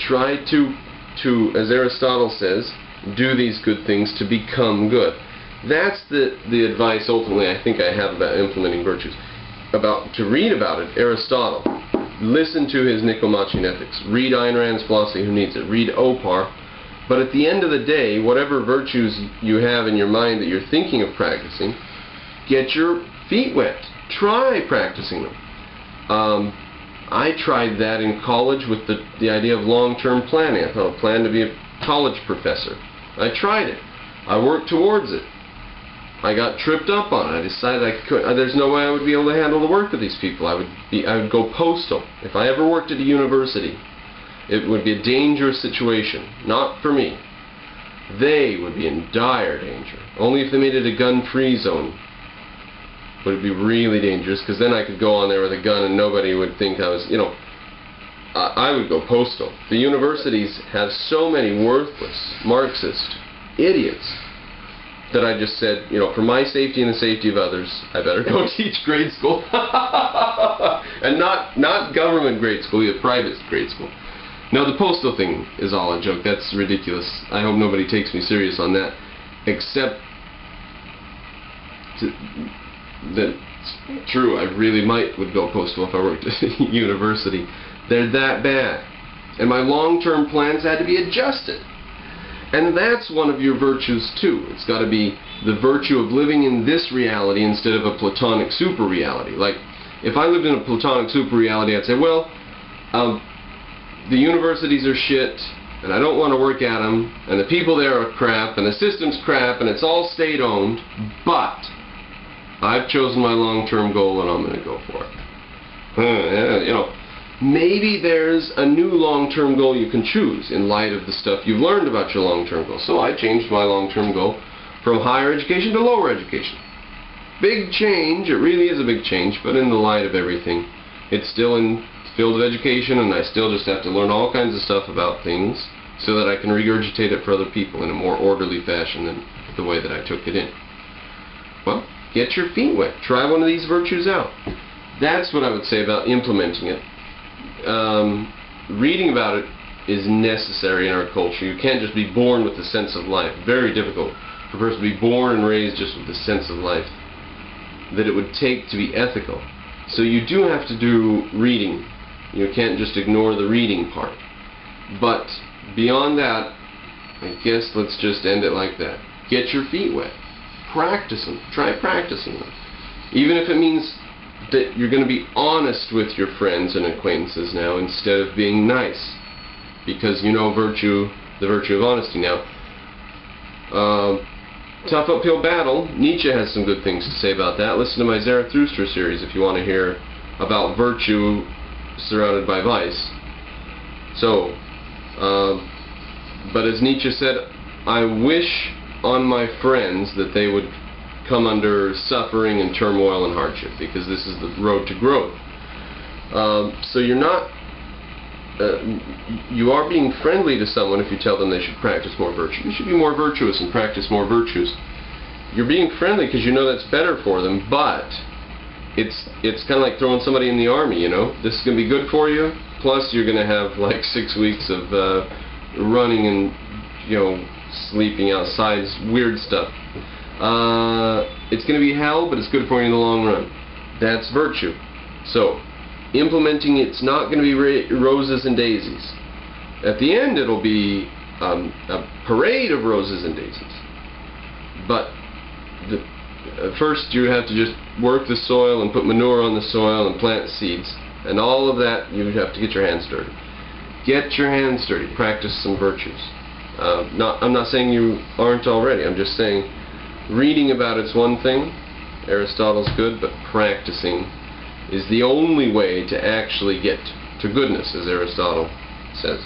try to, as Aristotle says, do these good things to become good. That's the advice ultimately I think I have about implementing virtues. To read about it, Aristotle. Listen to his Nicomachean Ethics. Read Ayn Rand's Philosophy Who Needs It. Read Opar. But at the end of the day, whatever virtues you have in your mind that you're thinking of practicing, get your feet wet. Try practicing them. I tried that in college with the idea of long-term planning. I thought I planned to be a college professor. I tried it. I worked towards it. I got tripped up on it. I decided I could. There's no way I would be able to handle the work of these people. I would go postal. If I ever worked at a university, it would be a dangerous situation. Not for me. They would be in dire danger. Only if they made it a gun-free zone would it be really dangerous, because then I could go on there with a gun and nobody would think I was, I would go postal. The universities have so many worthless, Marxist idiots that I just said, for my safety and the safety of others, I better go teach grade school. And not government grade school, private grade school. No, the postal thing is all a joke. That's ridiculous. I hope nobody takes me serious on that. Except that's true. I really would go postal if I worked at a university. They're that bad. And my long-term plans had to be adjusted. And that's one of your virtues too. It's got to be the virtue of living in this reality instead of a Platonic super reality. Like, if I lived in a Platonic super reality, I'd say, well, the universities are shit, and I don't want to work at them, and the people there are crap, and the system's crap, and it's all state-owned, but I've chosen my long-term goal, and I'm going to go for it. Maybe there's a new long-term goal you can choose in light of the stuff you've learned about your long-term goal. So I changed my long-term goal from higher education to lower education. Big change, it really is a big change, but in the light of everything, it's still in the field of education, and I still just have to learn all kinds of stuff about things so that I can regurgitate it for other people in a more orderly fashion than the way that I took it in. Well, get your feet wet. Try one of these virtues out. That's what I would say about implementing it. Reading about it is necessary in our culture. You can't just be born with the sense of life. Very difficult for a person to be born and raised just with the sense of life that it would take to be ethical. So you do have to do reading. You can't just ignore the reading part. But beyond that, I guess let's just end it like that. Get your feet wet. Practice them. Try practicing them. Even if it means that you're going to be honest with your friends and acquaintances now instead of being nice, because you know the virtue of honesty now. Tough uphill battle. Nietzsche has some good things to say about that. Listen to my Zarathustra series if you want to hear about virtue surrounded by vice. So, but as Nietzsche said, I wish on my friends that they would come under suffering and turmoil and hardship, because this is the road to growth. So you're not, you are being friendly to someone if you tell them they should practice more virtue. You should be more virtuous and practice more virtues. You're being friendly because you know that's better for them, but it's kind of like throwing somebody in the army, This is going to be good for you, plus you're going to have like 6 weeks of running and, sleeping outside, it's weird stuff. It's going to be hell, but it's good for you in the long run. That's virtue. So, implementing it's not going to be roses and daisies. At the end, it'll be a parade of roses and daisies. But first, you have to just work the soil and put manure on the soil and plant seeds. And all of that, you have to get your hands dirty. Get your hands dirty. Practice some virtues. I'm not saying you aren't already. I'm just saying reading about it's one thing. Aristotle's good, but practicing is the only way to actually get to goodness, as Aristotle says.